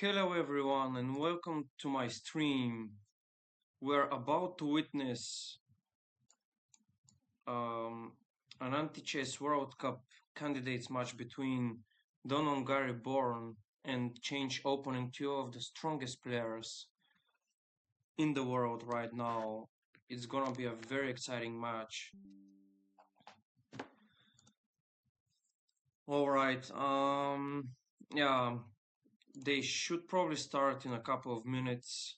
Hello everyone and welcome to my stream. We're about to witness an Antichess World Cup candidates match between TheUnknownGuyReborn and ChangeOpening, two of the strongest players in the world right now. It's gonna be a very exciting match. Alright, yeah, they should probably start in a couple of minutes.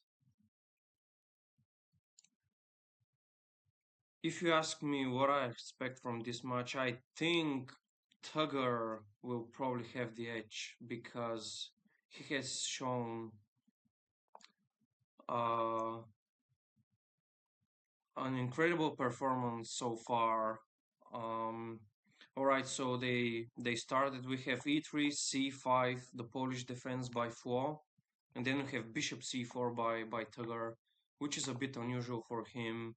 If you ask me what I expect from this match, I think Tugger will probably have the edge because he has shown an incredible performance so far. Alright, so they started. We have e3, c5, the Polish defense by 4, and then we have bishop c4 by Tugger, which is a bit unusual for him.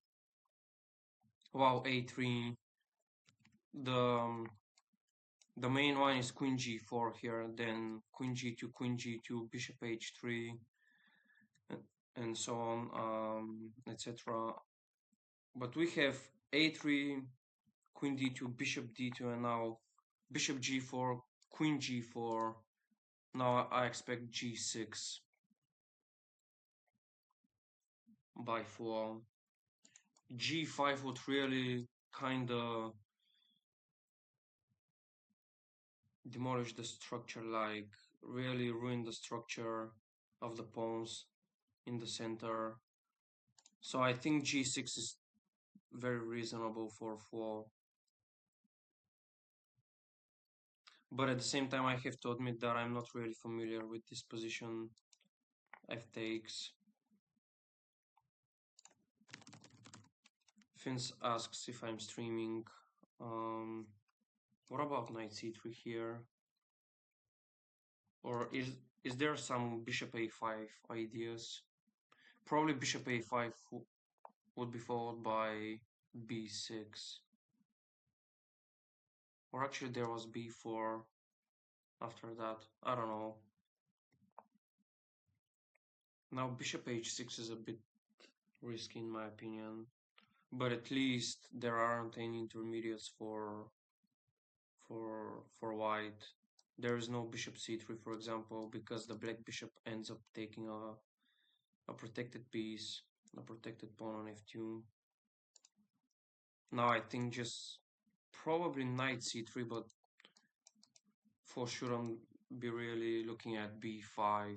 Wow, a3. The main one is queen g4 here, then queen g2, bishop h3, and so on, etc. But we have a3, queen d2, bishop d2, and now bishop g4, queen g4. Now I expect g6 by 4. g5 would really kinda demolish the structure, like really ruin the structure of the pawns in the center. So I think g6 is very reasonable for 4. But at the same time, I have to admit that I'm not really familiar with this position. F takes. Vince asks if I'm streaming. What about knight c3 here? Or is there some bishop a5 ideas? Probably bishop a5 would be followed by b6. Or actually there was b4 after that. I don't know. Now bishop h6 is a bit risky in my opinion. But at least there aren't any intermediates for white. There is no bishop c3, for example, because the black bishop ends up taking a protected piece, a protected pawn on f2. Now I think just probably knight c3, but for sure I'm be really looking at b5.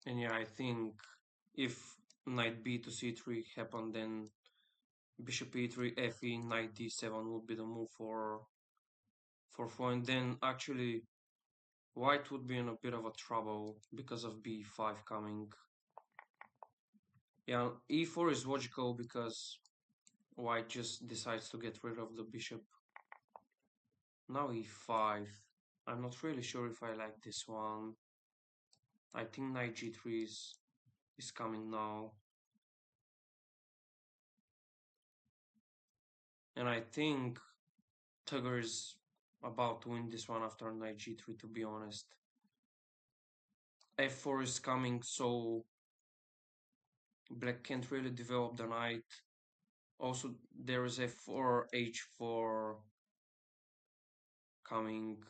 And yeah, I think if knight b to c3 happened, then bishop e3, fe, knight d7 would be the move for 4, and then actually white would be in a bit of a trouble because of b5 coming. Yeah, e4 is logical because white just decides to get rid of the bishop. Now e5. I'm not really sure if I like this one. I think knight g3 is coming now. And I think Tugger is about to win this one after knight g3, to be honest. f4 is coming, so black can't really develop the knight. Also, there is f4, h4 coming.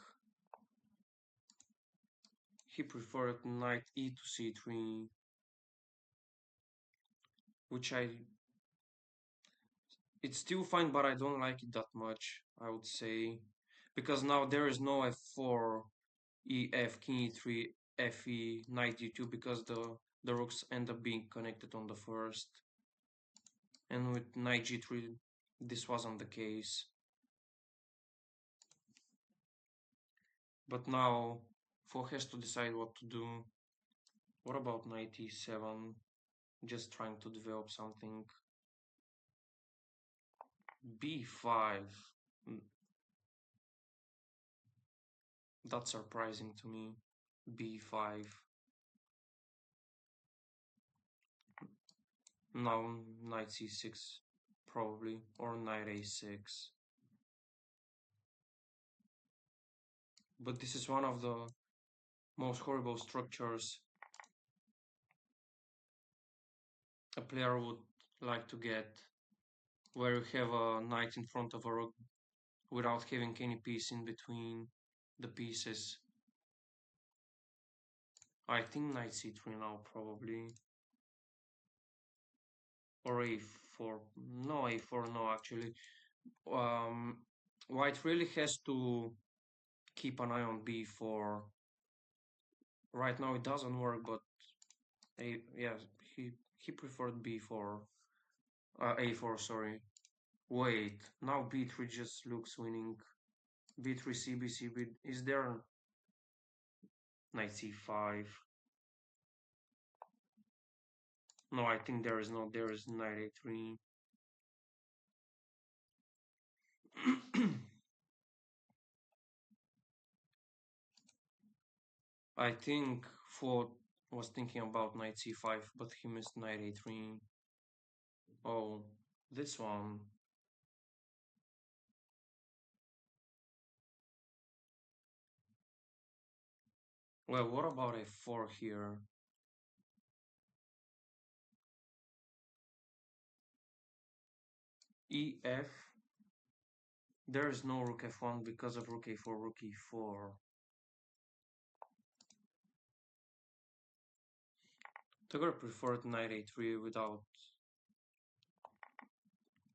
He preferred knight e to c3, which it's still fine, but I don't like it that much, I would say, because now there is no f4, ef, king e3, fe, knight d2, because the rooks end up being connected on the first. And with knight g3, this wasn't the case. But now 4 has to decide what to do. What about knight e7? Just trying to develop something. b5. That's surprising to me. b5. Now knight c6 probably, or knight a6. but this is one of the most horrible structures a player would like to get, where you have a knight in front of a rook without having any piece in between the pieces. I think knight c3 now, probably. Or a4. No, a4, no, actually. White really has to keep an eye on b4. Right now it doesn't work, but yeah, he preferred b4. A4, sorry. Wait, now b3 just looks winning. b3, cb, cb. Is there knight c5? No, I think there is not. There is knight a3. I think Ford was thinking about knight c5, but he missed knight a3. Oh, this one. Well, what about f4 here? ef. There is no rook f1 because of rook a4, rook e4. Tugger preferred knight a3 without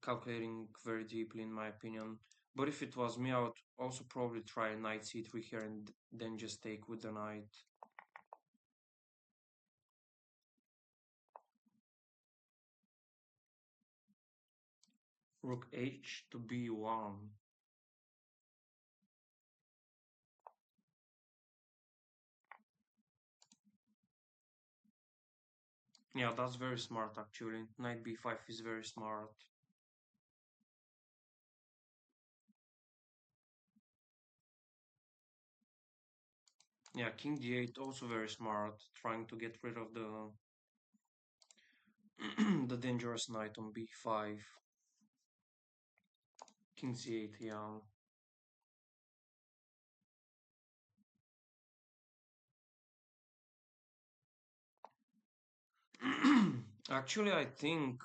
calculating very deeply, in my opinion. But if it was me, I would also probably try knight c3 here and then just take with the knight. Rook h to b1. Yeah, that's very smart actually. Knight b5 is very smart. Yeah, king d8 also very smart, trying to get rid of the the dangerous knight on b5. King c8, yeah. Actually, I think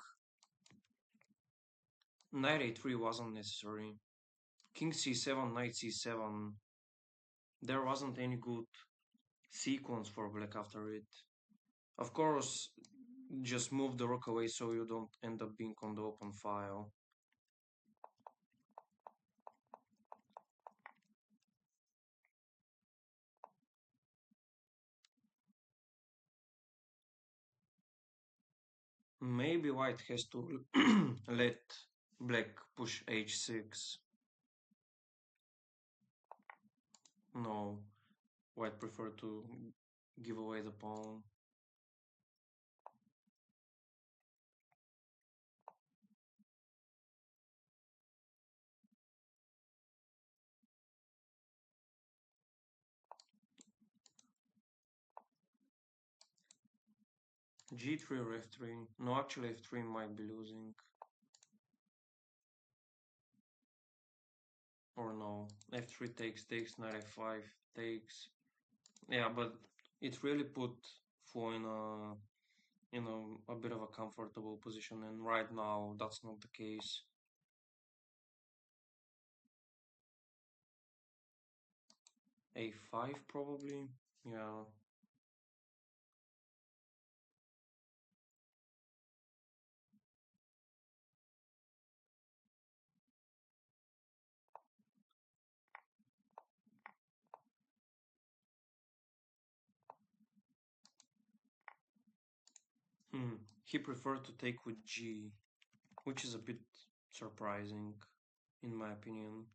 knight a3 wasn't necessary. King c7, knight c7. There wasn't any good sequence for black after it. Of course, just move the rook away so you don't end up being on the open file. Maybe white has to let black push h6. No, white prefer to give away the pawn. g3 or f3. No, actually f3 might be losing. Or no, f3 takes, knight f5 takes. Yeah, but it really put Fo in a bit of a comfortable position, and right now that's not the case. a5 probably, yeah. He preferred to take with g, which is a bit surprising, in my opinion.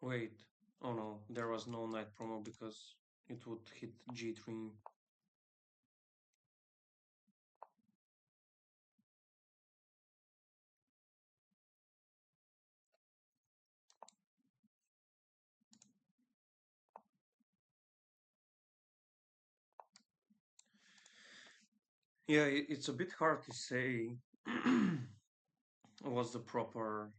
Wait, oh no, there was no knight promo because it would hit g3. Yeah, it's a bit hard to say what's the proper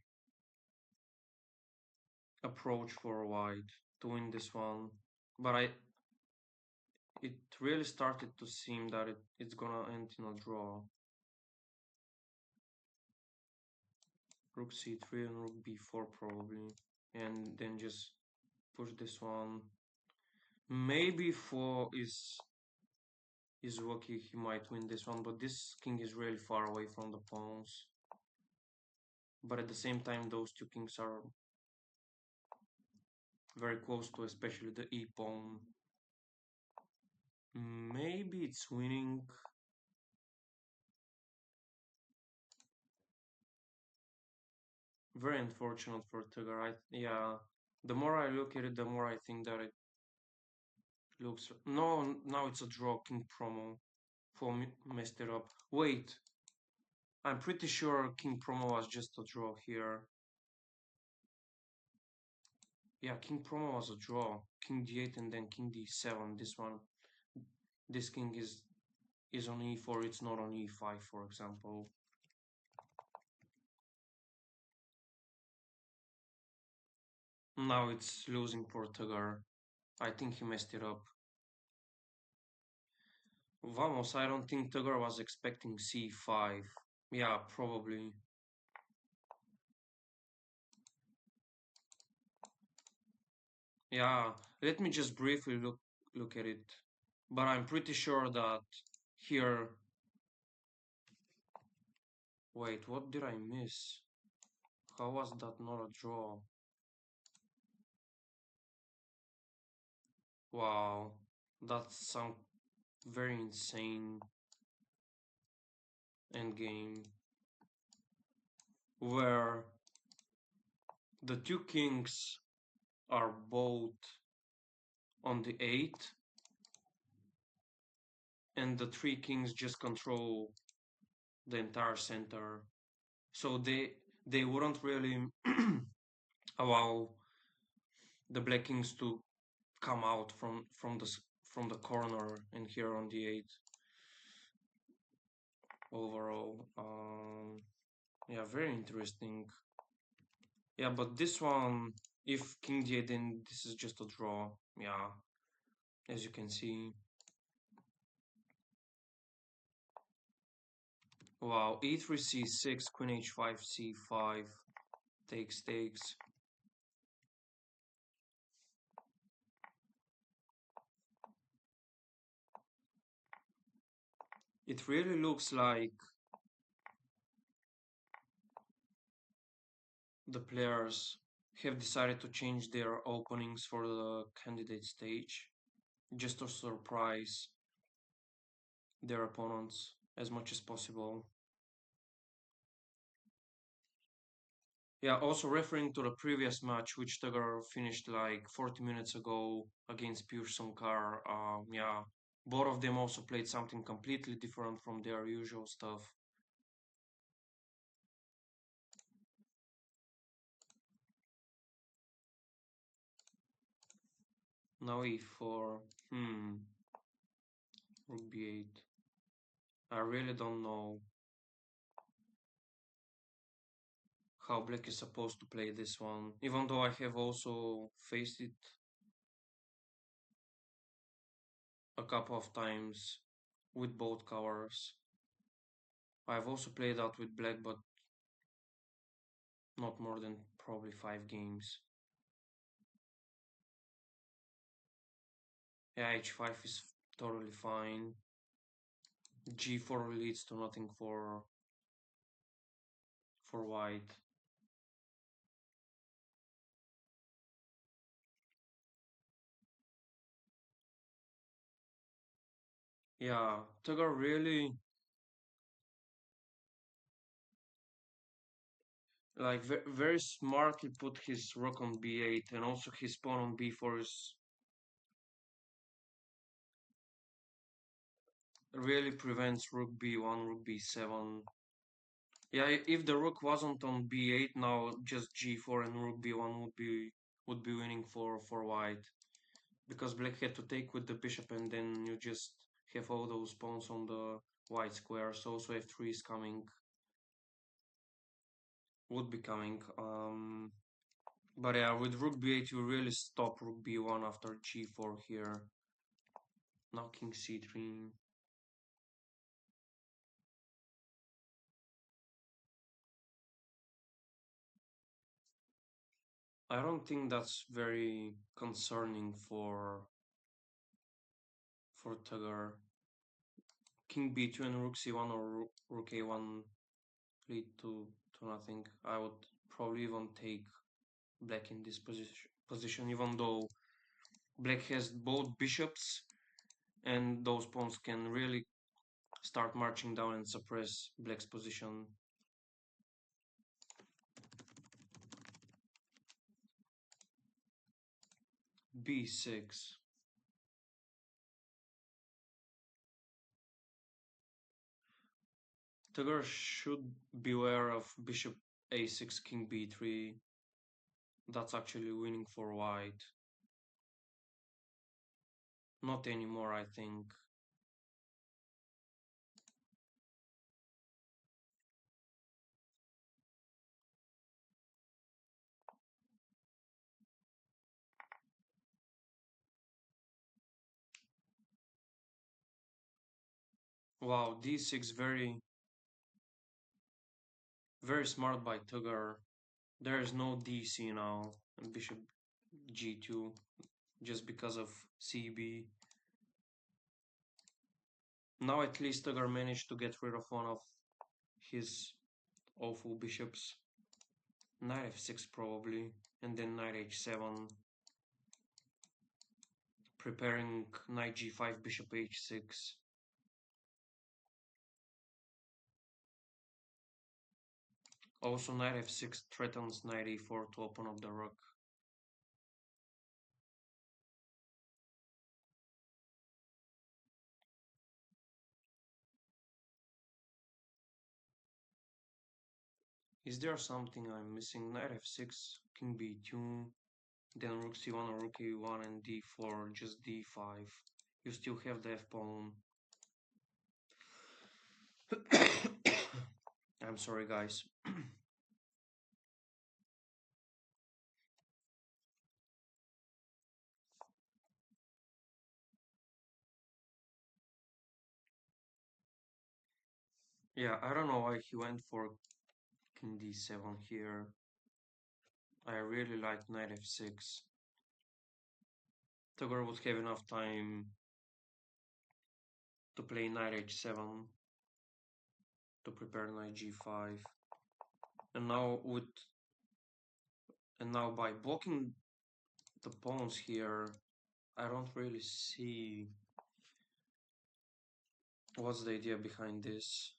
approach for white to win this one. But it really started to seem that it's gonna end in a draw. Rook c3 and rook b4 probably. And then just push this one. Maybe 4 is lucky, he might win this one, but this king is really far away from the pawns. But at the same time, those two kings are very close to, especially the e pawn. Maybe it's winning. Very unfortunate for Tiger. Yeah, the more I look at it, the more I think that it looks. No, now it's a draw. King promo for me messed it up. Wait, I'm pretty sure King promo was just a draw here. Yeah, King promo was a draw. King d8 and then King d7. This one, this king is on e4. It's not on e5, for example. Now it's losing for Tiger. I think he messed it up. Vamos, I don't think Tiger was expecting c5. Yeah, probably. Yeah, let me just briefly look at it. But I'm pretty sure that here. Wait, what did I miss? How was that not a draw? Wow, that sounds very insane endgame. Where the two kings are both on the 8 and the three kings just control the entire center. So they wouldn't really allow the black kings to come out from the corner and here on the 8 overall. Yeah, very interesting. Yeah, but this one, if king d8, then this is just a draw. Yeah, as you can see. Wow, e3 c6, queen h5 c5, takes. It really looks like the players have decided to change their openings for the candidate stage just to surprise their opponents as much as possible. Yeah, also referring to the previous match, which Tiger finished like 40 minutes ago against Pure Sankar, yeah, both of them also played something completely different from their usual stuff. Now e4, rook b8. I really don't know how black is supposed to play this one, even though I have also faced it a couple of times with both colors. I've also played out with black, but not more than probably 5 games. Yeah, h5 is totally fine. g4 leads to nothing for white. Yeah, Tiger really like very smartly put his rook on b8 and also his pawn on b4 is really prevents rook b1, rook b7. Yeah, if the rook wasn't on b8 now, just g4 and rook b1 would be winning for white, because black had to take with the bishop and then you just have all those pawns on white squares. Also f3 is coming, would be coming. But yeah, with rook b8 you really stop rook b1 after g4 here. Now king c3. I don't think that's very concerning for Tugger. King b2 and rook c1 or rook a1 lead to nothing. I would probably even take black in this position, even though black has both bishops and those pawns can really start marching down and suppress black's position. b6. Tugger should beware of bishop a6, king b3. That's actually winning for white. Not anymore, I think. Wow, d6, very smart by Tugger. There is no dc now. And bishop g2 just because of cb. Now at least Tugger managed to get rid of one of his awful bishops. Knight f6 probably, and then knight h7. Preparing knight g5, bishop h6. Also knight f6 threatens knight e4 to open up the rook. Is there something I'm missing? Knight f6, king b2, then rook c1 or rook e1 and d4, just d5. You still have the f-pawn. I'm sorry guys. Yeah, I don't know why he went for king d7 here. I really like knight f6. Tugger would have enough time to play knight h7 to prepare knight g5. And now by blocking the pawns here, I don't really see what's the idea behind this.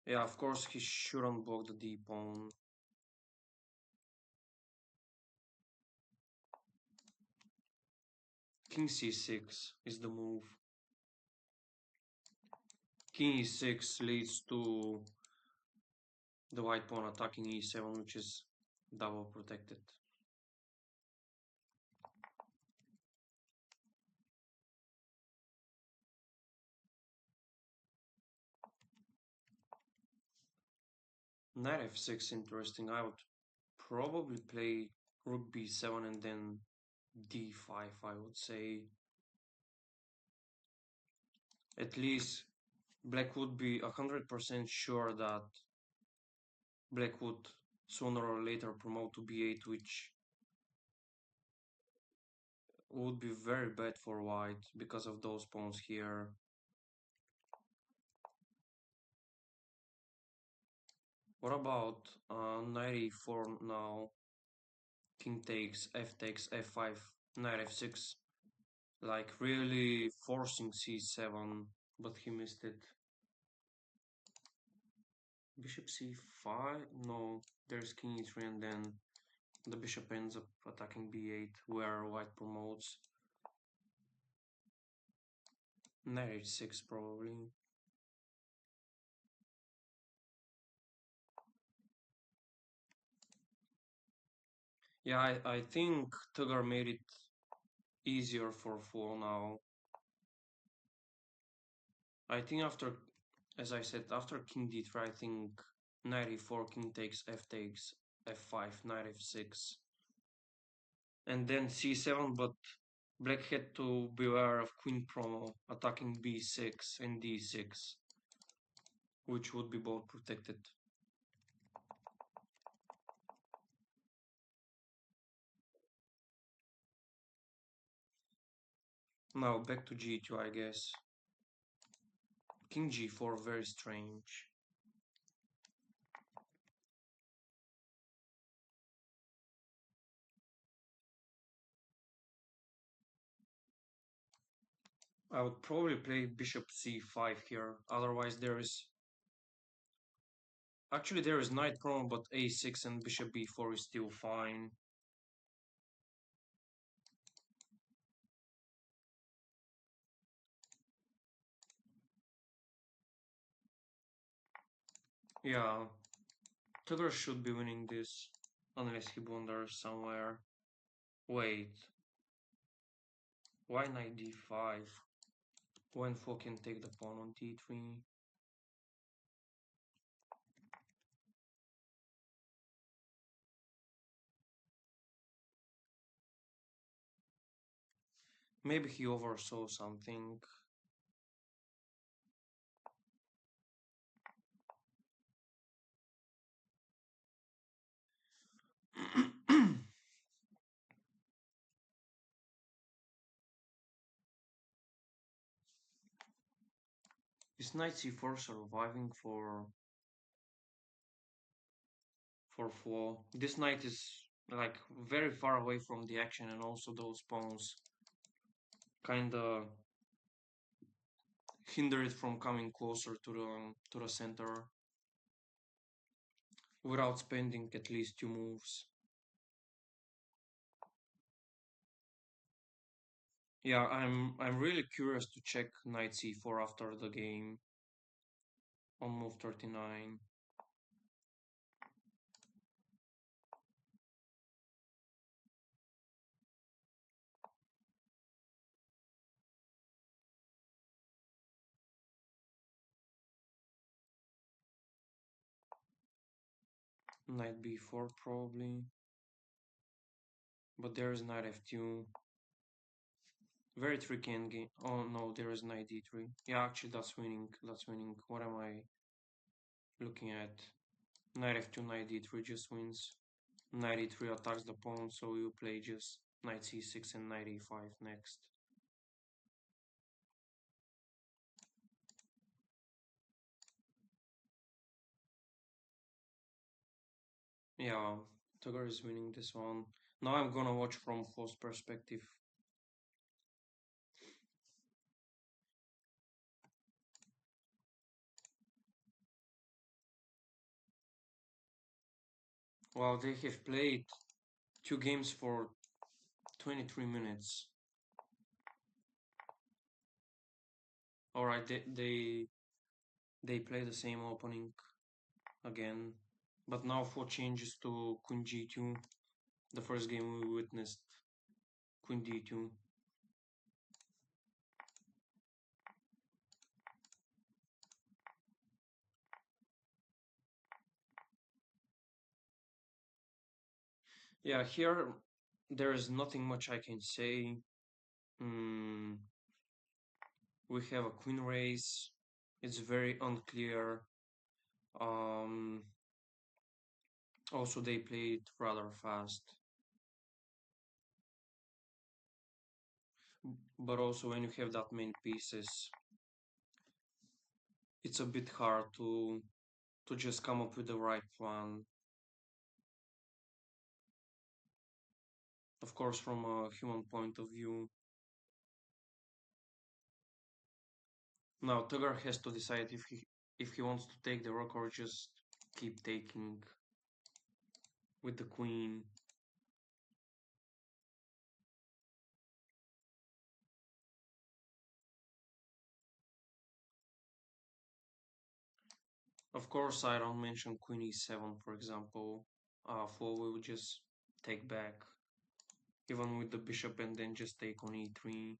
Yeah, of course he shouldn't block the d pawn. King c6 is the move. King e6 leads to the white pawn attacking e7, which is double protected. Knight f6 interesting. I would probably play rook b7 and then d5, I would say. At least black would be 100% sure that black would sooner or later promote to b8, which would be very bad for white because of those pawns here. What about knight e4 now? King takes, f takes, f5, knight f6. Like really forcing c7, but he missed it. Bishop c5? No, there's king e3 and then the bishop ends up attacking b8 where white promotes. Knight h6 probably. Yeah, I think Tugger made it easier for full now. I think after As I said, after king d3, I think knight e4, king takes, f5, knight f6, and then c7. But black had to beware of queen promo attacking b6 and d6, which would be both protected. Now back to g2, I guess. King g4, very strange. I would probably play bishop c5 here, otherwise there is... Actually there is knight promo, but a6 and bishop b4 is still fine. Yeah, Tudor should be winning this, unless he blunders somewhere. Wait, why knight d5? When 4 can take the pawn on d3? Maybe he oversaw something. Is knight c4 surviving for 4? This knight is like very far away from the action, and also those pawns kinda hinder it from coming closer to the center without spending at least 2 moves. Yeah, I'm really curious to check knight c4 after the game on move 39. Knight b4 probably, but there is knight f2. Very tricky endgame. Oh no, there is knight d3. Yeah, actually that's winning. That's winning. What am I looking at? Knight f2, knight d3 just wins. Knight e3 attacks the pawn, so you play just knight c6 and knight e5 next. Yeah, Tugger is winning this one. Now I'm gonna watch from Fo's perspective. Well, they have played 2 games for 23 minutes. Alright, they play the same opening again. But now 4 changes to Queen G2. The first game we witnessed Queen D2. Yeah, here there is nothing much I can say. We have a queen race. It's very unclear. Also, they play it rather fast. But also, when you have that many pieces, it's a bit hard to just come up with the right plan. Of course, from a human point of view. Now, Tugger has to decide if he wants to take the rook or just keep taking with the queen. Of course, I don't mention queen e7, for example. For we would just take back, even with the bishop, and then just take on e3.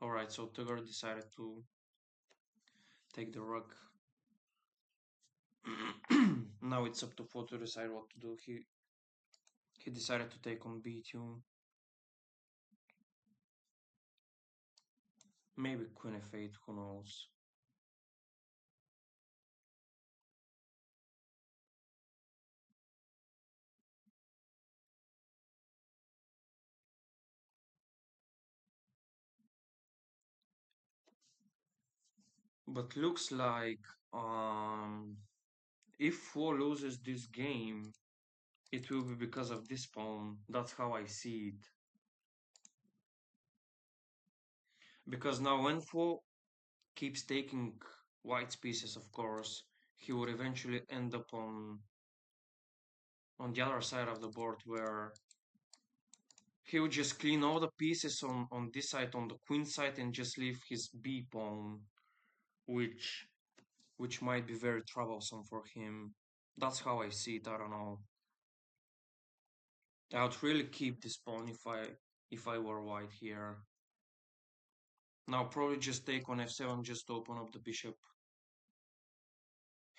Alright, so Tugger decided to take the rook. Now it's up to 4 to decide what to do. He decided to take on b2. Maybe queen f8, who knows. But looks like if 4 loses this game, it will be because of this pawn. That's how I see it. Because now when 4 keeps taking white's pieces, of course, he would eventually end up on the other side of the board, where he would just clean all the pieces on this side, on the queen side, and just leave his b pawn, which might be very troublesome for him. That's how I see it. I don't know. I would really keep this pawn if I were white here. Now probably just take on f7 just to open up the bishop,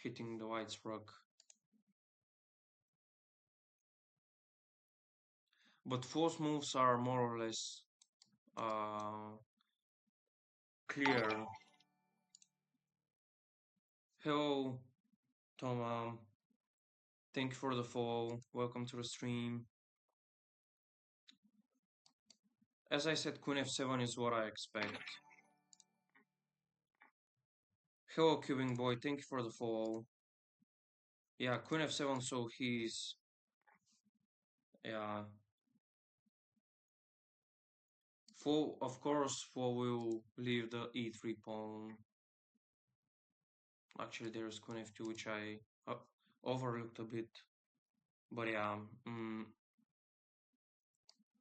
hitting the white's rook. But 4's moves are more or less clear. Hello, Toma. Thank you for the follow. Welcome to the stream. As I said, queen f7 is what I expect. Hello, Cubing Boy. Thank you for the follow. Yeah, queen f7, so he's... Yeah. 4, of course, 4 will leave the e3 pawn. Actually, there's queen f2, which I overlooked a bit. But yeah,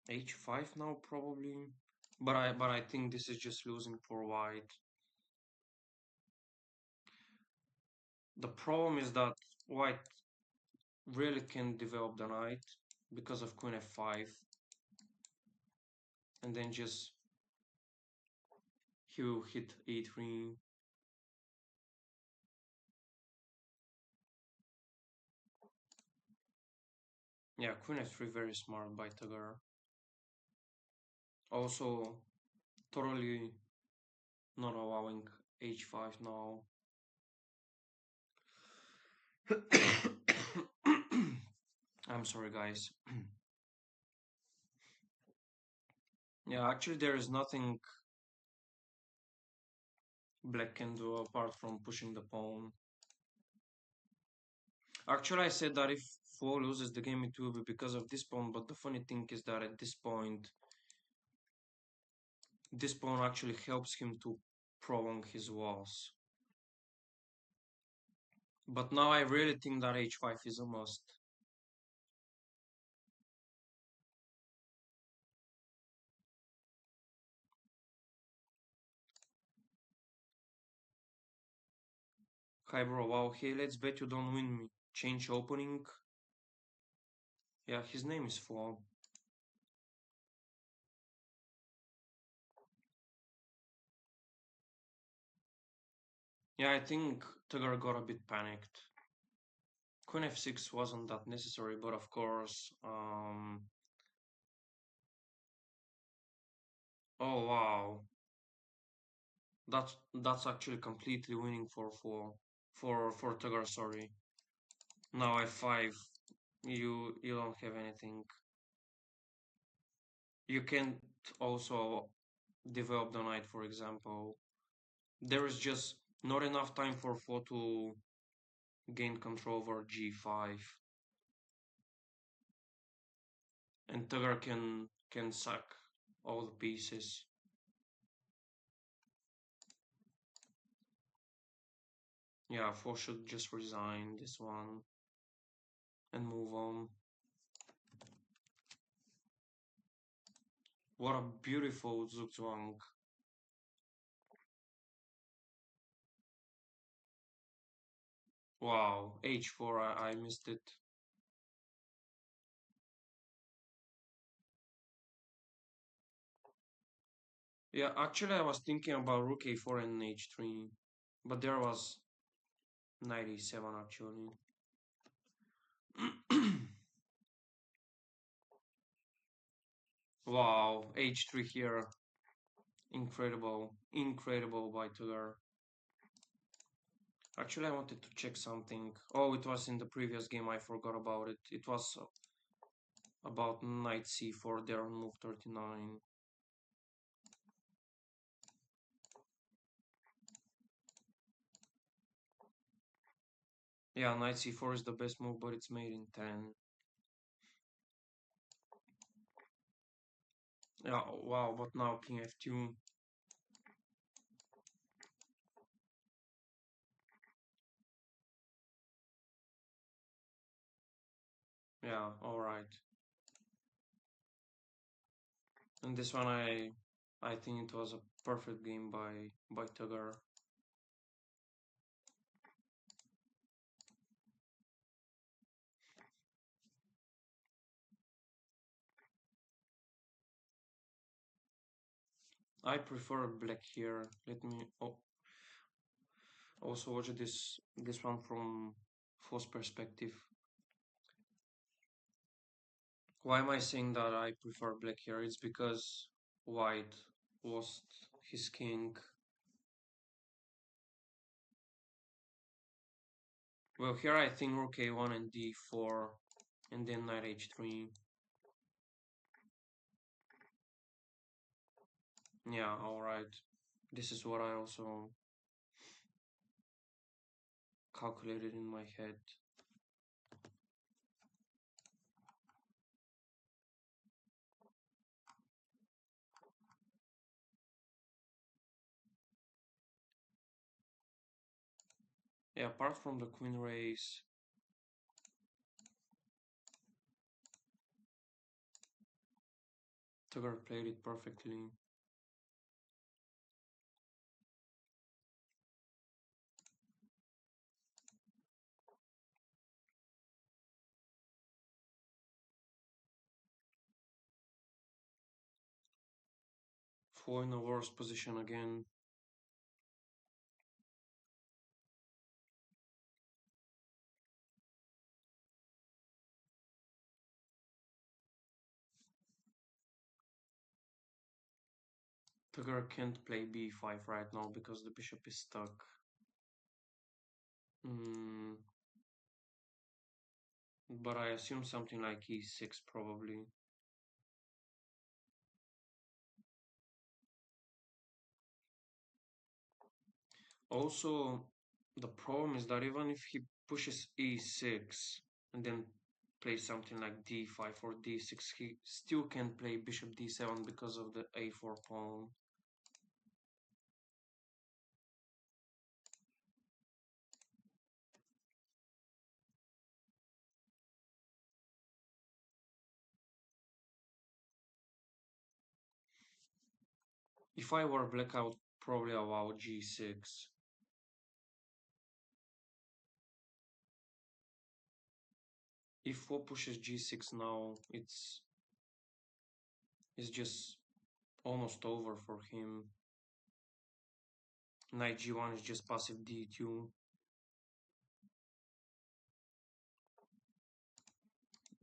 h5 now probably. But I think this is just losing for white. The problem is that white really can develop the knight because of queen f5. And then just he will hit e3. Yeah, queen f3, very smart by Tagar. Also, totally not allowing h5 now. I'm sorry, guys. Yeah, actually there is nothing black can do apart from pushing the pawn. Actually, I said that if 4 loses the game, it will be because of this pawn, but the funny thing is that at this point, this pawn actually helps him to prolong his loss. But now I really think that h5 is a must. Hi bro, wow, hey, let's bet you don't win me. Change opening. Yeah, his name is Flo. Yeah, I think Tagar got a bit panicked. Queen f6 wasn't that necessary, but of course, oh wow, that's actually completely winning for Tagar. Sorry. Now f5, you don't have anything. You can't also develop the knight, for example. There is just not enough time for 4 to gain control over g5. And Tagar can sack all the pieces. Yeah, 4 should just resign this one and move on. What a beautiful zugzwang. Wow, h4, I missed it. Yeah, actually I was thinking about rook a4 and h3, But there was knight e7 actually. Wow, h3 here. Incredible, incredible by Tudor. Actually, I wanted to check something. Oh, it was in the previous game, I forgot about it. It was about knight c4 there on move 39. Yeah, knight c4 is the best move, but it's made in 10. Yeah, wow, but now king f2. Yeah, alright. And this one I think it was a perfect game by Tugger. I prefer black here. Let me also watch this one from Foss perspective. Why am I saying that I prefer black here? It's because white lost his king. Well, here I think rook a1 and d4, and then knight h3. Yeah, alright. This is what I also calculated in my head. Yeah, apart from the queen race, Tugger played it perfectly. Four in a worse position again. Tugger can't play b5 right now because the bishop is stuck. But I assume something like e6 probably. Also, the problem is that even if he pushes e6 and then plays something like d5 or d6, he still can play bishop d7 because of the a4 pawn. If I were black, I would probably allow g6. If 4 pushes g6 now, it's just almost over for him. Knight g1 is just passive d2.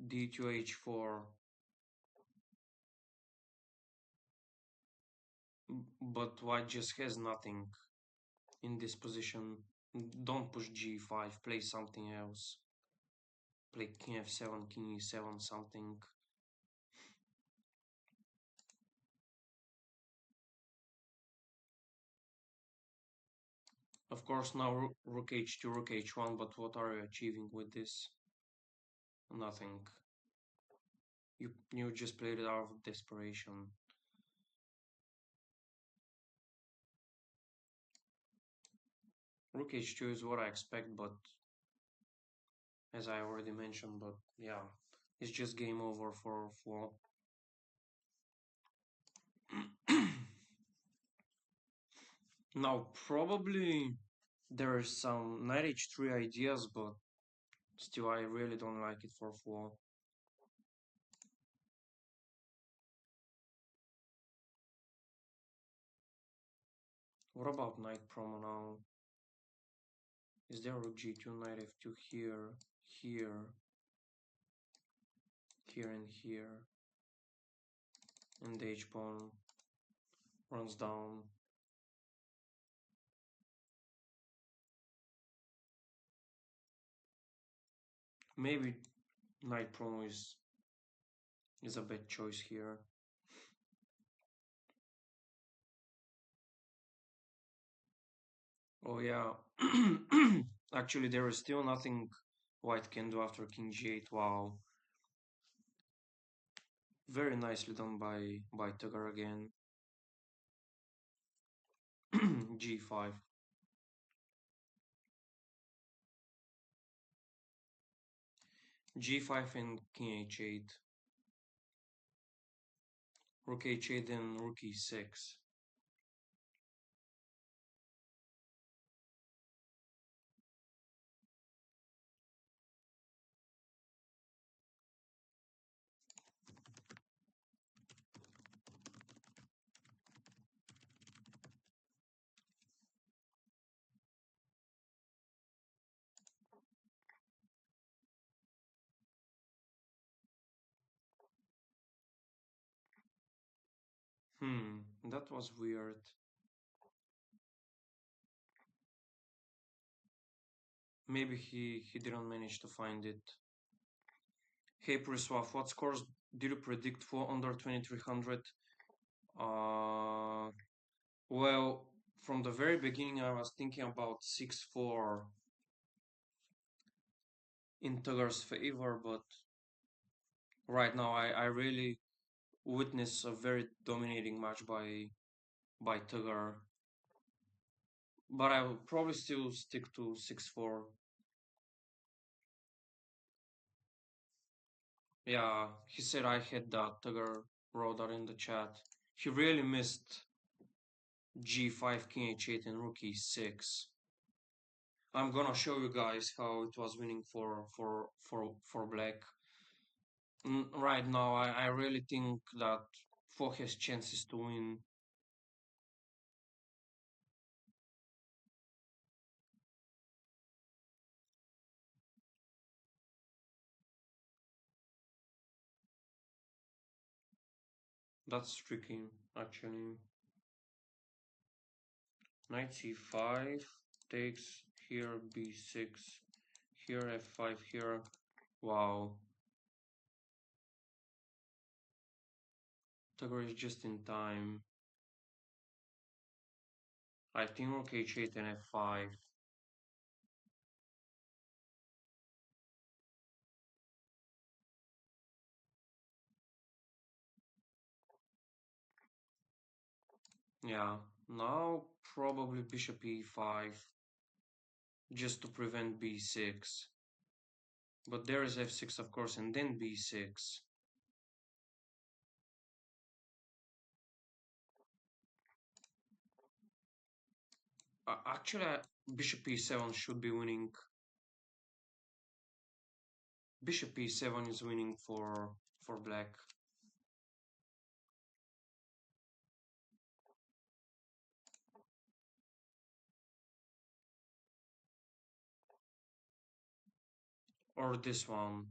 d2 h4. But white just has nothing in this position. Don't push g5, play something else. Play king f7, king e7, something. Of course, now rook h2, rook h1, but what are you achieving with this? Nothing. You just played it out of desperation. Rook h2 is what I expect, but as I already mentioned, but yeah, it's just game over for 4. Now, probably there is some knight h3 ideas, but still I really don't like it for 4. What about knight promo now? Is there rook g2, knight f2 here, here, here and here, and the h pawn runs down. Maybe knight promo is a bad choice here. Oh yeah, actually there is still nothing white can do after king g8. Wow, very nicely done by Tugger again. g5. g5 and king h8. Rook h8 and rook e6. That was weird. Maybe he didn't manage to find it. Hey Preslav, what scores did you predict for under 2300? Well, from the very beginning I was thinking about 6-4 in Tugger's favor, but right now I really witness a very dominating match by Tugger. But I will probably still stick to 6-4. Yeah, he said I had that. Tugger wrote that in the chat. He really missed g5, king h8, and rook e6. I'm gonna show you guys how it was winning for black. Right now, I really think that 4 has chances to win. That's tricky, actually. Knight c5 takes here, b6, here f5, here. Wow. Tugger is just in time. I think rook h8 and f5. Yeah, now probably bishop e5 just to prevent b6. But there is f6, of course, and then b6. Actually, bishop e7 should be winning. Bishop e7 is winning for black. Or this one.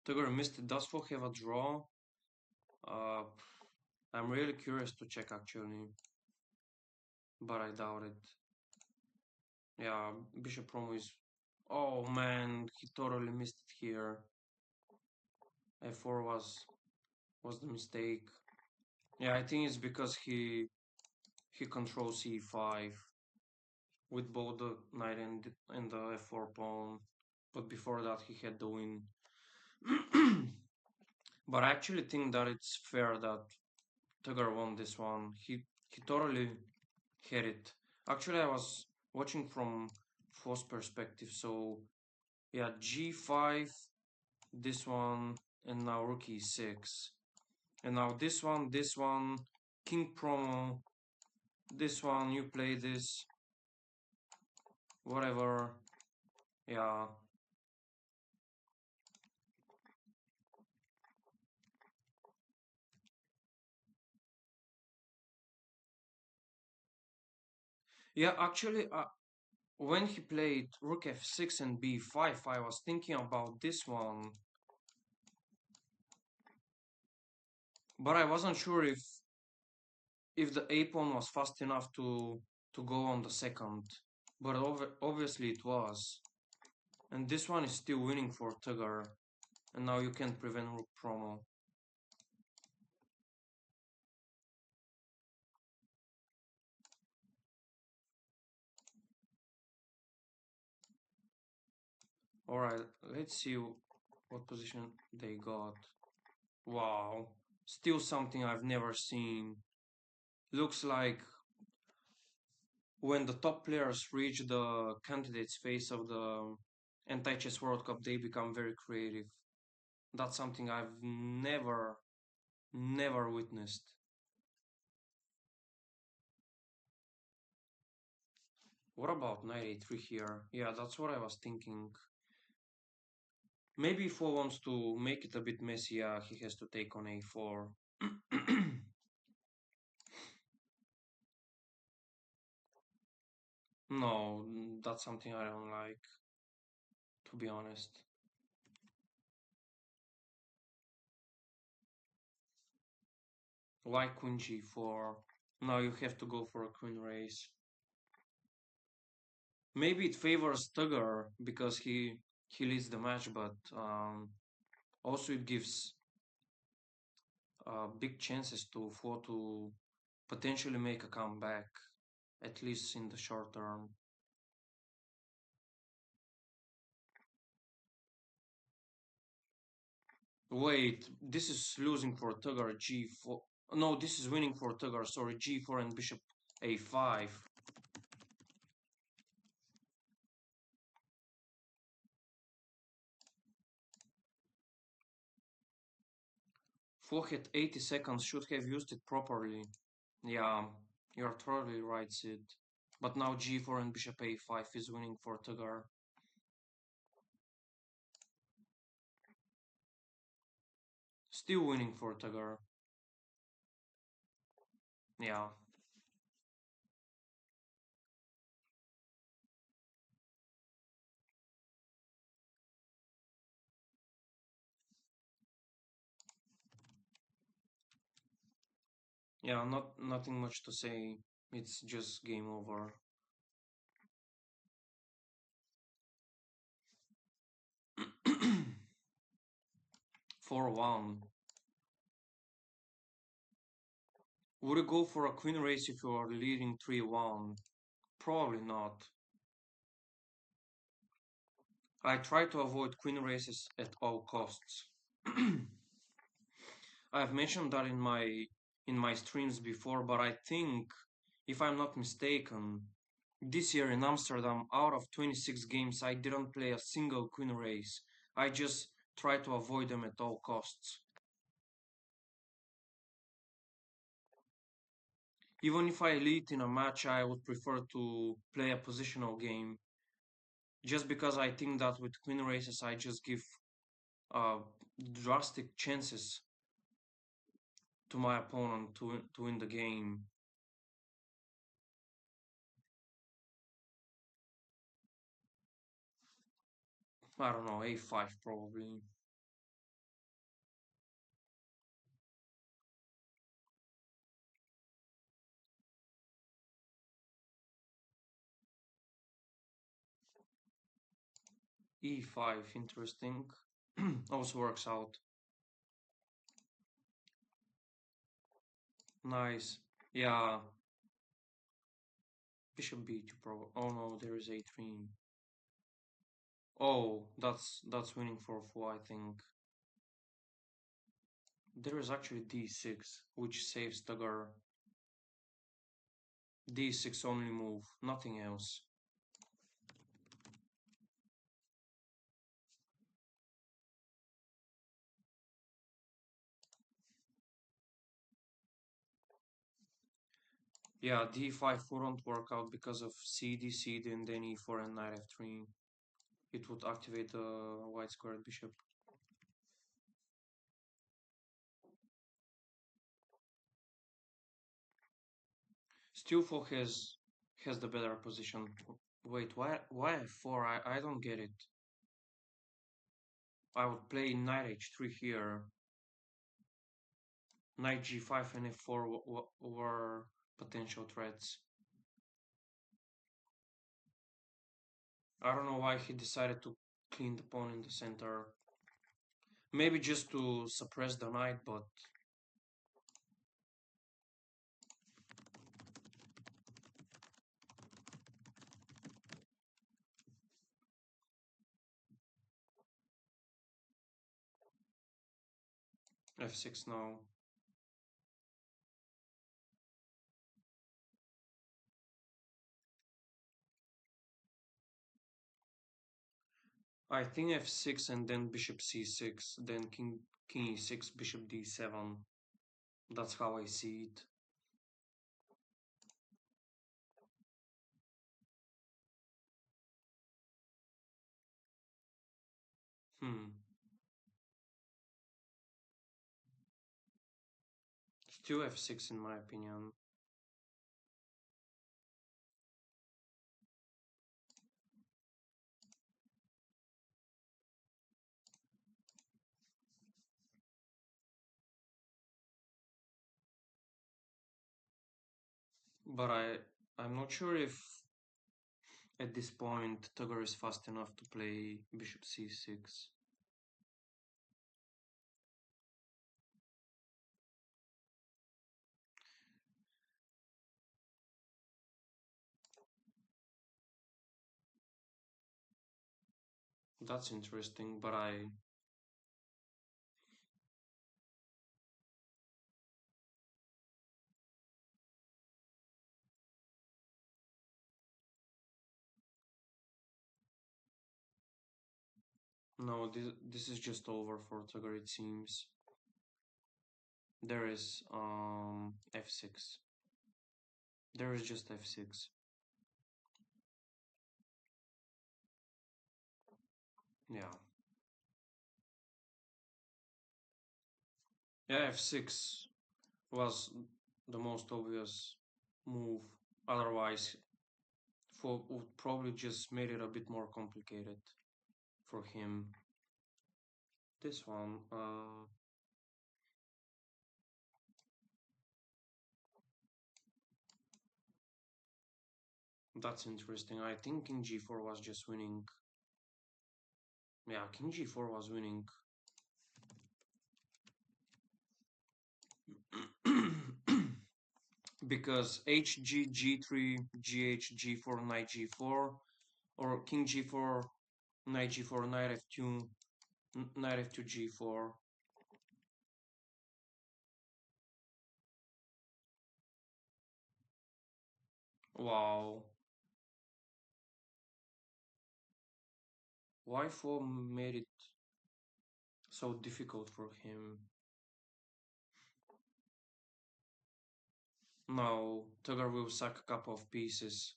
Tugger missed it. Does 4 have a draw? I'm really curious to check actually, but I doubt it. Yeah, bishop promo is. Oh man, he totally missed it here. f4 was the mistake. Yeah, I think it's because he controls e5 with both the knight and the f4 pawn. But before that, he had the win. But I actually think that it's fair that Tugger won this one. He totally had it. Actually, I was watching from Fo's perspective, so yeah, g5, this one, and now rook e6. And now this one, king promo, this one, you play this, whatever, yeah. Yeah, actually, when he played rook f6 and b5, I was thinking about this one, but I wasn't sure if the a pawn was fast enough to go on the second. But obviously it was. And this one is still winning for Tugger. And now you can't prevent rook promo. Alright, let's see what position they got. Wow, still something I've never seen. Looks like when the top players reach the candidates phase of the Antichess World Cup, they become very creative. That's something I've never witnessed. What about knight a3 here? Yeah, that's what I was thinking. Maybe if 4 wants to make it a bit messy, yeah, he has to take on a4. No, that's something I don't like, to be honest. Why queen g4? Now you have to go for a queen race. Maybe it favors Tugger because he leads the match, but also it gives big chances to potentially make a comeback, at least in the short term. Wait, this is losing for Tugger g4. No, this is winning for Tugger. Sorry, g4 and bishop a5. Fork at 80 seconds should have used it properly. Yeah, you're totally right, Sid. But now g4 and bishop a5 is winning for Tugger. Still winning for Tugger. Yeah. Yeah, nothing much to say. It's just game over. 4-1. Would you go for a queen race if you are leading 3-1? Probably not. I try to avoid queen races at all costs. I've mentioned that in my streams before, but I think, if I'm not mistaken, this year in Amsterdam, out of 26 games, I didn't play a single queen race. I just try to avoid them at all costs. Even if I lead in a match, I would prefer to play a positional game. Just because I think that with queen races, I just give uh, drastic chances to my opponent to win the game. I don't know, a5 probably. e5, interesting. Also works out. Nice. Yeah. Bishop b2 probably. Oh no, there is a3. Oh, that's winning for 4, I think. There is actually d6, which saves Dagger. d6 only move, nothing else. Yeah, d5 wouldn't work out because of cd, and then e4 and knight f3. It would activate the white squared bishop. Still 4 has has the better position. Wait, why f4? I don't get it. I would play knight h3 here. Knight g5 and f4 were potential threats. I don't know why he decided to clean the pawn in the center. Maybe just to suppress the knight, but f6 now. I think f6 and then bishop c6, then king e6, bishop d7. That's how I see it. Still f6 in my opinion. But I'm not sure if at this point Tugger is fast enough to play bishop c6. That's interesting, but no, this is just over for Tugger, it seems. There is f6. There is just f6. Yeah. Yeah, f6 was the most obvious move. Otherwise, would probably just made it a bit more complicated for him. This one, that's interesting. I think king g4 was just winning. Yeah, king g4 was winning. Because hg g3 gh g4 knight g4, or king g4 knight g4 knight f2 knight f2 g4. Wow. Why 4 made it so difficult for him? Now Tugger will sack a couple of pieces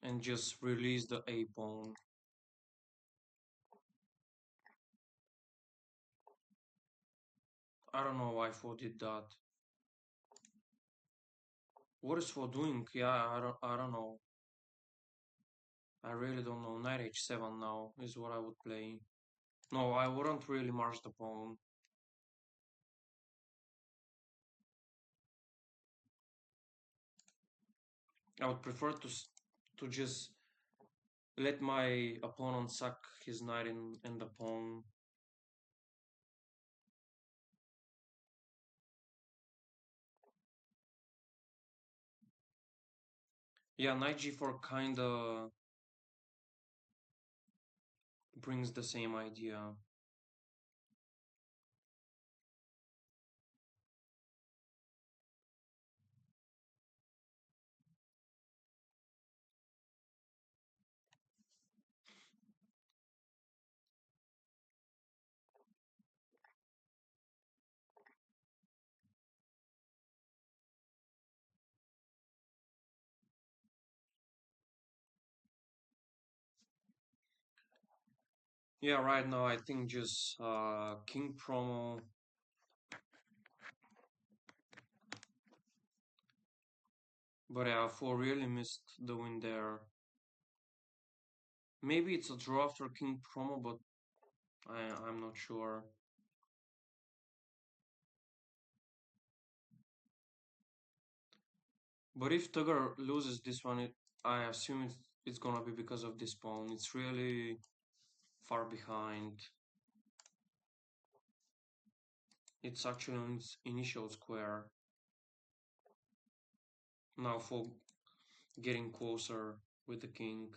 and just release the a pawn. I don't know why 4 did that. What is 4 doing? Yeah, I don't know. I really don't know. Knight h7 now is what I would play. No, I wouldn't really march the pawn. I would prefer to just let my opponent suck his knight in the pawn. Yeah, knight g4 kinda brings the same idea. Yeah, right now I think just king promo. But yeah, 4 really missed the win there. Maybe it's a draw after king promo, but I'm not sure. But if Tugger loses this one, I assume it's gonna be because of this pawn. It's really far behind. It's actually on its initial square. Now for getting closer with the king.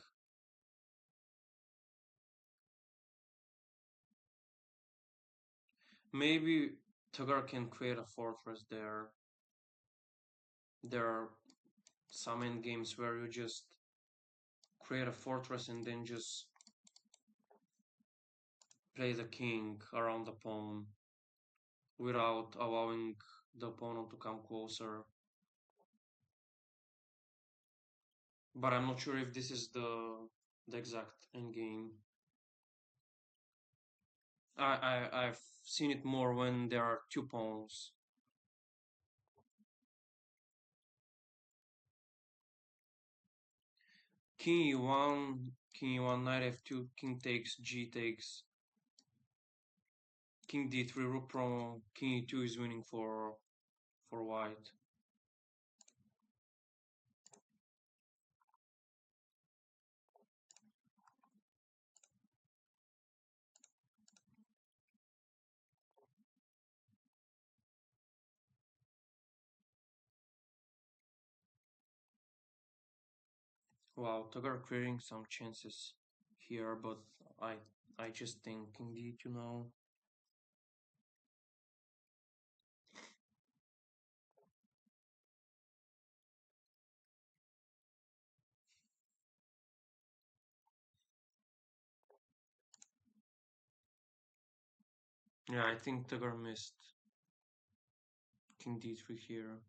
Maybe Tugger can create a fortress there. There are some end games where you just create a fortress and then just play the king around the pawn without allowing the opponent to come closer. But I'm not sure if this is the exact endgame. I've seen it more when there are two pawns. King e1, knight f2, king takes, g takes, king d3, rook promo, king e2 is winning for white. Wow, Tugger creating some chances here, but I just think king d2 now. Yeah, I think Tugger missed king d3 here.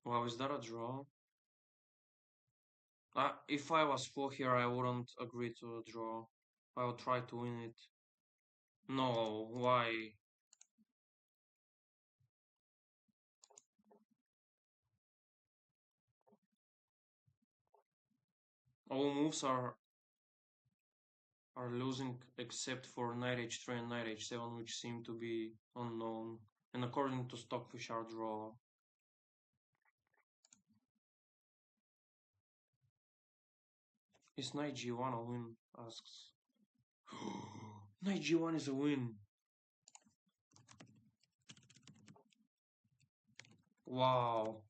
Wow, is that a draw? If I was full here, I wouldn't agree to a draw. I would try to win it. No, why? All moves are losing except for knight h3 and knight h7, which seem to be unknown. And according to Stockfish, are draw. Is knight g1 a win? Asks. Knight g1 is a win. Wow.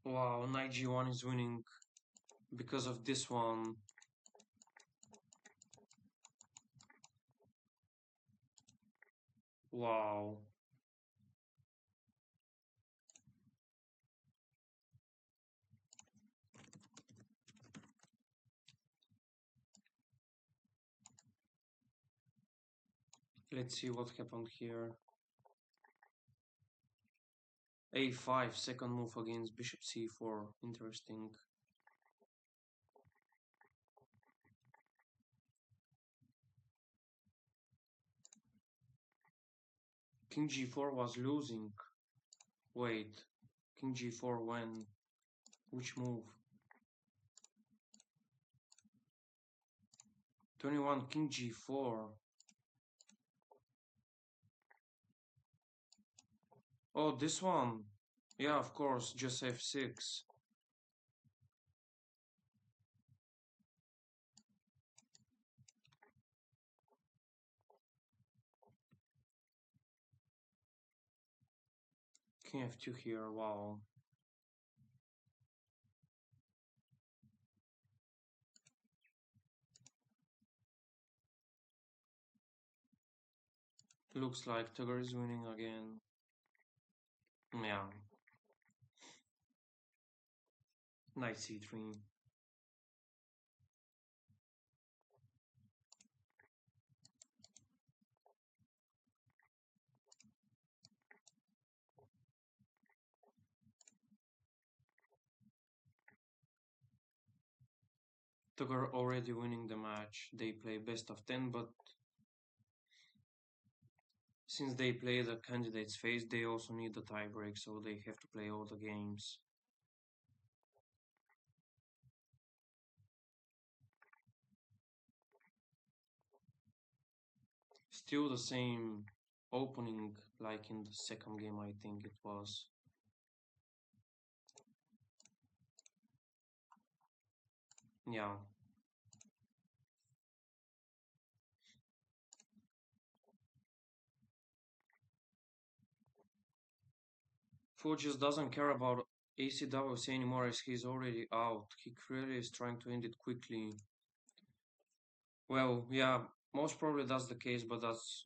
Wow, knight g1 is winning because of this one. Wow. Let's see what happened here. a5, second move against bishop c4. Interesting. King g4 was losing. Wait, king g4 when? Which move? 21, king g4. Oh, this one. Yeah, of course, just f6. King f2 here, wow. Looks like Tugger is winning again. Yeah. Knight c3. Tucker already winning the match. They play best of 10, but since they play the candidate's phase, they also need the tiebreak, so they have to play all the games. Still the same opening like in the second game, I think it was. Yeah. Fu just doesn't care about ACWC anymore as he's already out. He clearly is trying to end it quickly. Well, yeah, most probably that's the case, but that's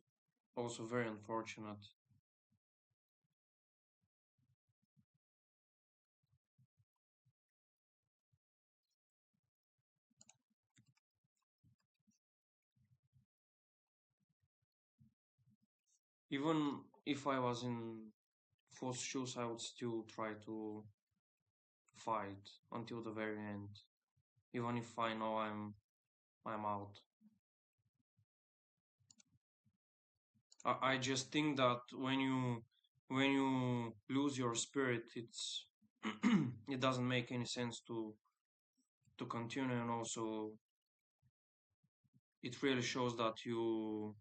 also very unfortunate. Even if I was in Fu's shoes, I would still try to fight until the very end, even if I know I'm out. I just think that when you lose your spirit, it's it doesn't make any sense to continue, and also it really shows that you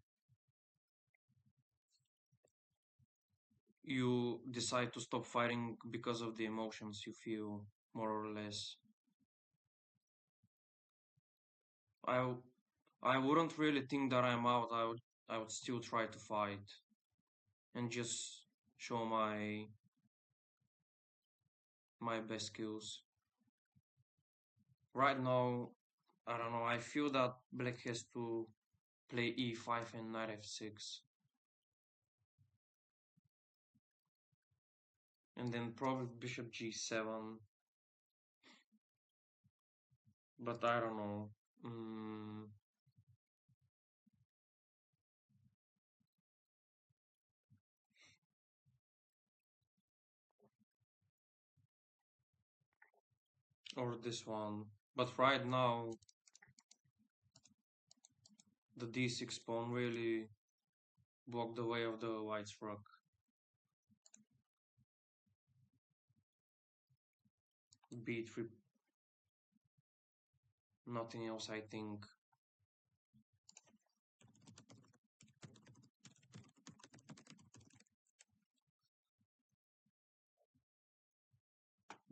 decide to stop fighting because of the emotions you feel, more or less. I I wouldn't really think that I'm out. I would still try to fight and just show my best skills. Right now, I don't know. I feel that black has to play e5 and knight f6, and then probably bishop g7. But I don't know. Or this one. But right now, the d6 pawn really blocked the way of the white's rook. b3, nothing else, I think.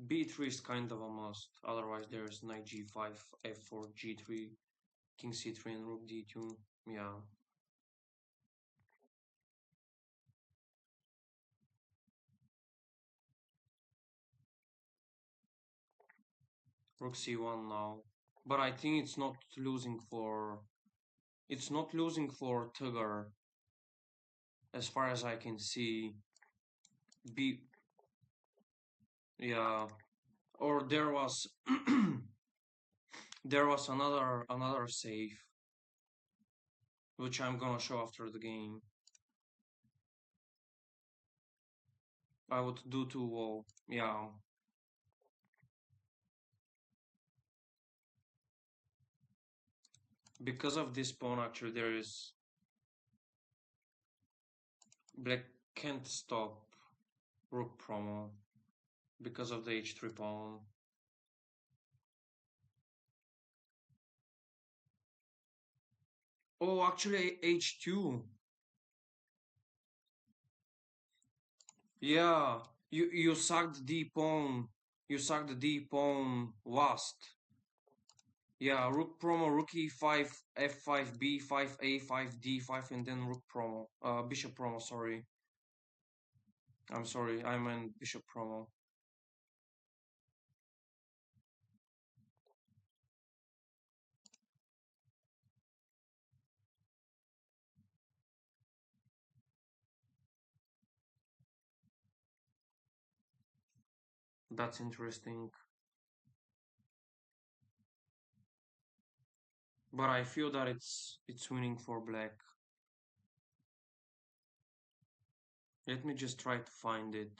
b3 is kind of a must. Otherwise, there's knight g5, f4, g3, king c3, and rook d2. Yeah. Rook c1 now. But I think it's not losing for Tugger, as far as I can see. B, yeah. Or there was there was another save, which I'm gonna show after the game. I would do 2-0, yeah. Because of this pawn, actually, black can't stop rook promo because of the h3 pawn. Oh, actually, h2. Yeah, you sucked d pawn. You sucked d pawn last. Yeah, rook promo, rook e5, f5, b5, a5, d5, and then rook promo. Bishop promo, sorry. I'm sorry, I meant bishop promo. That's interesting. But I feel that it's winning for black. Let me just try to find it.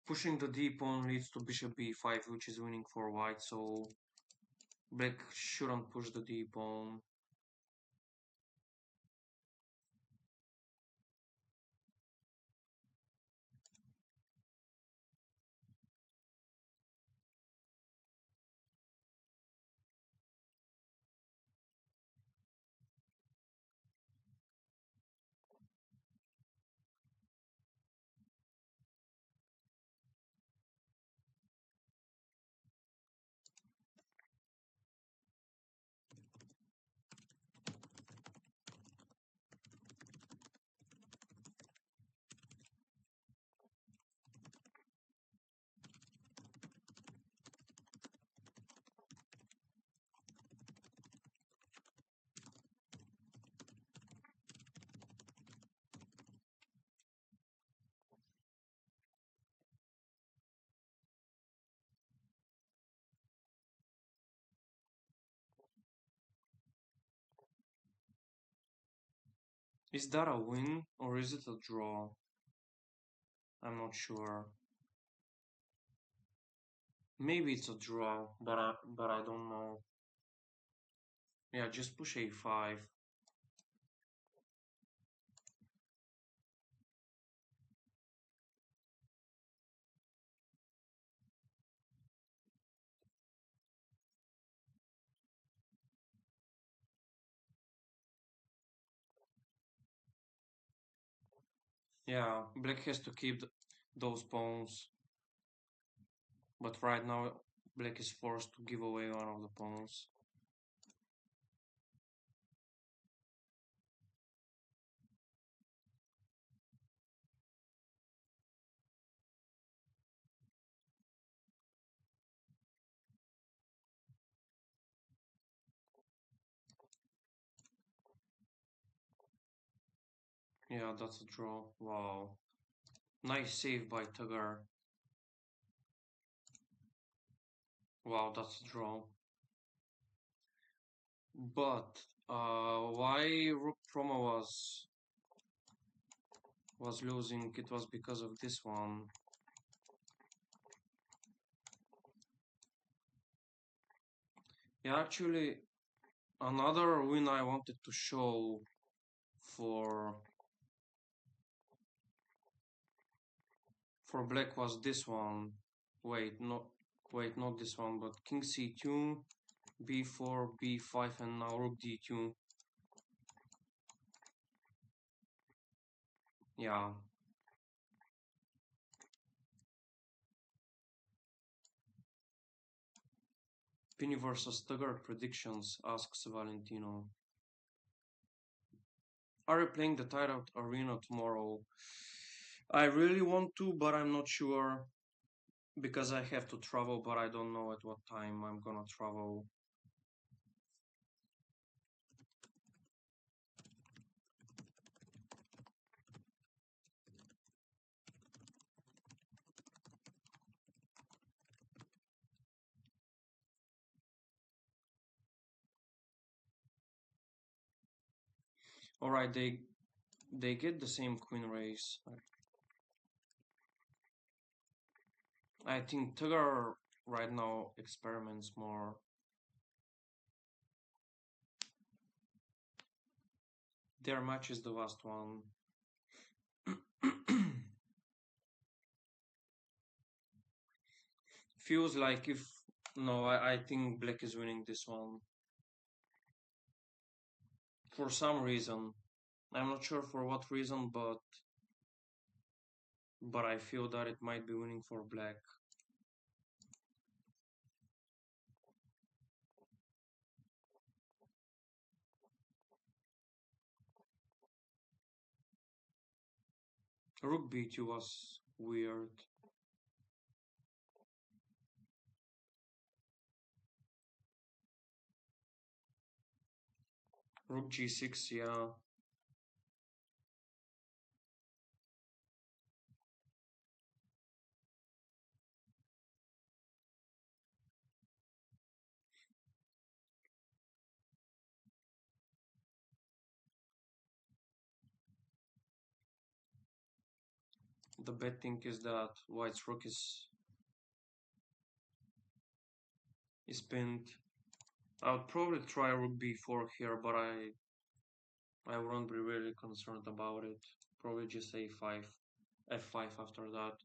Pushing the d pawn leads to bishop b5, which is winning for white, so black shouldn't push the d pawn. Is that a win or is it a draw? I'm not sure. Maybe it's a draw, but I don't know. Yeah, just push a5. Yeah, black has to keep those pawns, but right now black is forced to give away one of the pawns. Yeah, that's a draw. Wow. Nice save by Tagar. Wow, that's a draw. But why Rook Promo was losing? It was because of this one. Yeah, actually, another win I wanted to show for black was this one. Wait, not this one, but King C2, B4, B5, and now Rook D2. Yeah. Penny versus Tugger predictions, asks Valentino. Are you playing the Tired Arena tomorrow? I really want to, but I'm not sure because I have to travel, but I don't know at what time I'm gonna travel. Alright, they get the same queen race. I think Tugger right now experiments more. Their match is the last one. Feels like if... No, I think black is winning this one. For some reason. I'm not sure for what reason, but I feel that it might be winning for black. Rook b2 was weird. Rook g6, yeah. The bad thing is that white's rook is pinned. I would probably try rook b4 here, but I wouldn't be really concerned about it. Probably just a5, f5 after that.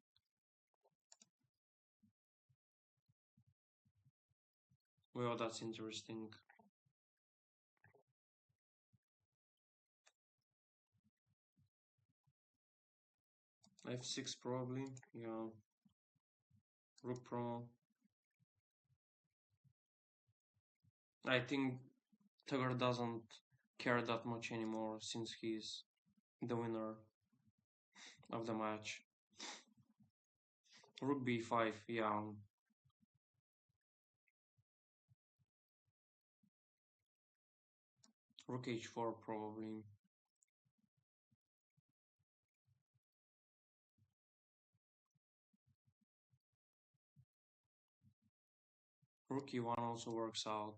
Well, that's interesting. f6 probably, yeah. Rook pro. I think Tugger doesn't care that much anymore since he's the winner of the match. Rook b5, yeah. Rook h4 probably. Rook e1 also works out.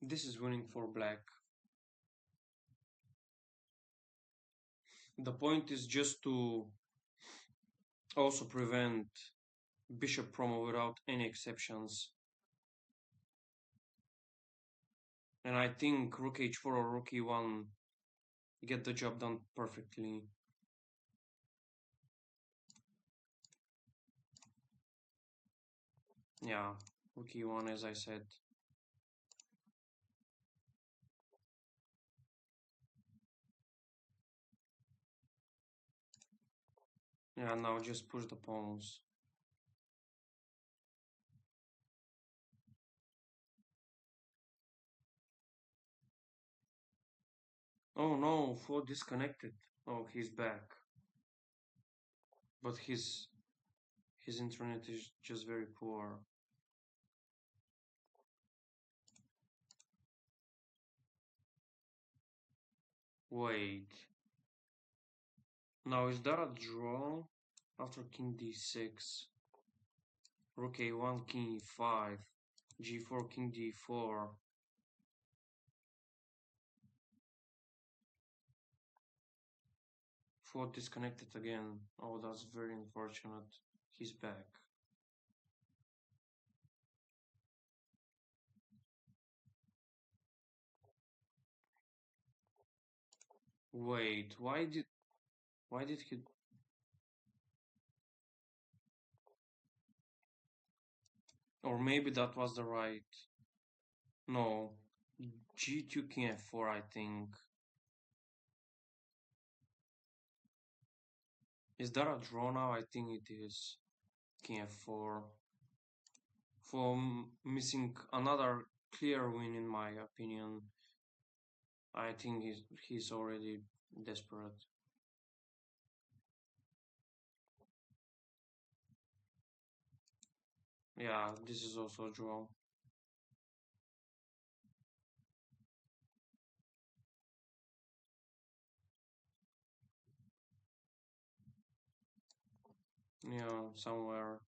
This is winning for black. The point is just to also prevent bishop promo without any exceptions. And I think rook h4 or rook e1 get the job done perfectly. Yeah, rook e1 as I said. Yeah, now just push the pawns. Oh no, 4 disconnected. Oh, he's back. But his internet is just very poor. Wait. Now is that a draw? After king d6. Rook a1, king e5. g4, king d4. Four disconnected again. Oh, that's very unfortunate. He's back. Wait, why did he? Or maybe that was the right. No, g2 king f4, I think. Is that a draw now? I think it is. King f4. For missing another clear win, in my opinion. I think he's already desperate. Yeah, this is also a draw. Yeah, somewhere.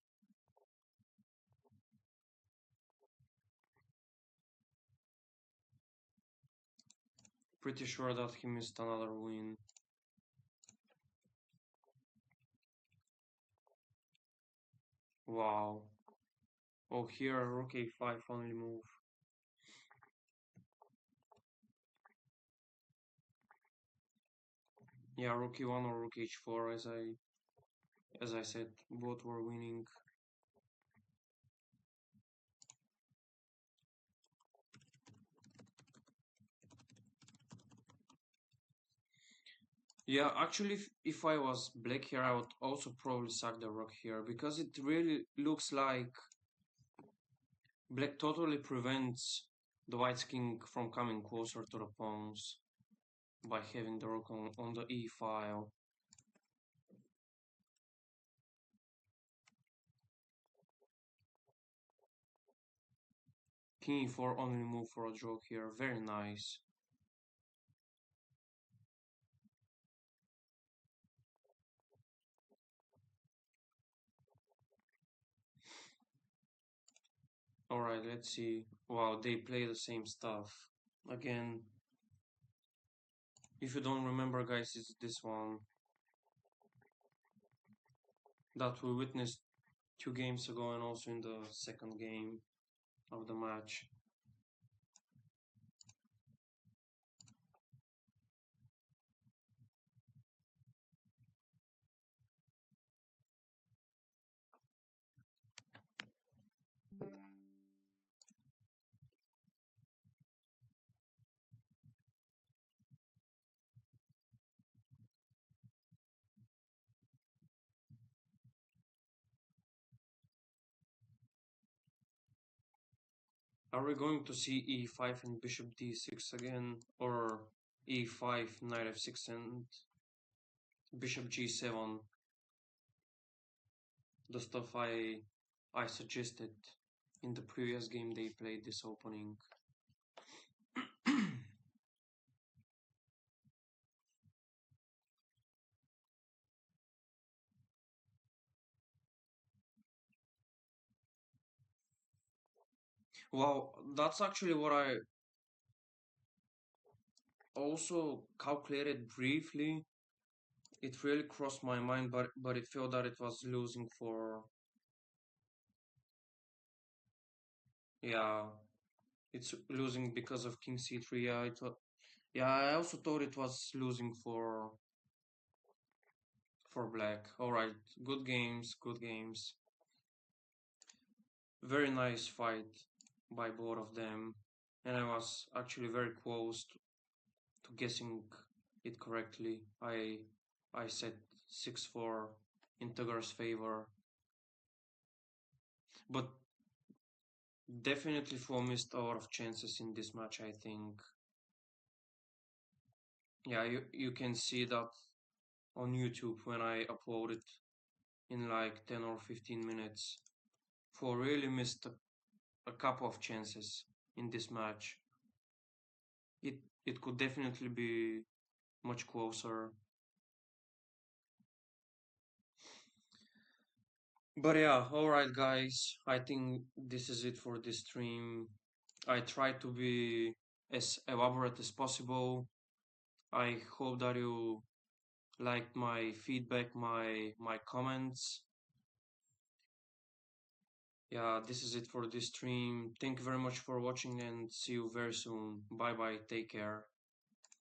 Pretty sure that he missed another win. Wow. Oh, here rook a5 only move. Yeah, rook e1 or rook h4, as I said, both were winning. Yeah, actually, if I was black here, I would also probably sack the rook here, because it really looks like black totally prevents the white's king from coming closer to the pawns by having the rook on the e file. King e4 only move for a draw here, very nice. Alright, let's see. Wow, they play the same stuff. Again, if you don't remember, guys, it's this one that we witnessed 2 games ago and also in the second game of the match. Are we going to see e5 and bishop d6 again, or e5, knight f6 and bishop g7? The stuff I suggested in the previous game they played this opening. Well, that's actually what I also calculated briefly. It really crossed my mind, but it felt that it was losing for, yeah, it's losing because of king c3. Yeah, I also thought it was losing for black. All right, good games, good games. Very nice fight by both of them, and I was actually very close to guessing it correctly. I said 6-4 in Tugger's favor, but definitely for missed a lot of chances in this match, I think. Yeah, you can see that on YouTube when I upload it in like 10 or 15 minutes. For really missed a couple of chances in this match. It could definitely be much closer. But yeah, alright guys, I think this is it for this stream. I tried to be as elaborate as possible. I hope that you liked my feedback, my comments. Yeah, this is it for this stream. Thank you very much for watching and see you very soon. Bye bye, take care.